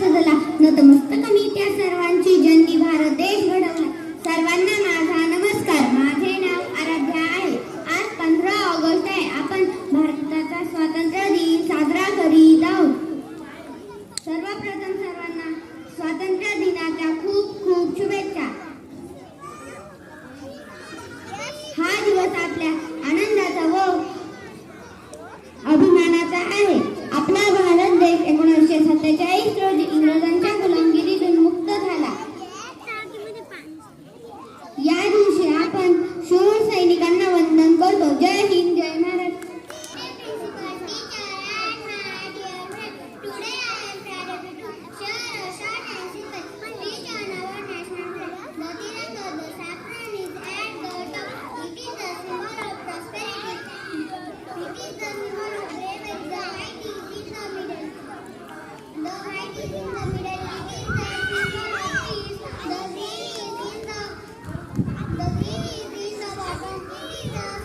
सजला, नतमस्तकमी त्या सर्वांची ज्यांनी भारत देश घडवला. सर्वांना माझा नमस्कार. माझे नाव आराध्या आहे. आज 15 ऑगस्ट आहे. आपण भारताचा स्वातंत्र्य दिन साजरा करीत आहोत. सर्वप्रथम सर्वांना स्वातंत्र्य दिनाच्या खूप खूप शुभेच्छा. हा दिवस आपल्या आनंदाचा व अभिमानाचा आहे. आपला भारत देश 1947 रोजी इंग्रजांच्या गुलामगिरीतून मुक्त झाला. या दिवशी आपण शूर सैनिकांना वंदन करतो. जय हिंद, जय Maharashtra. The green is in the bottom, it is the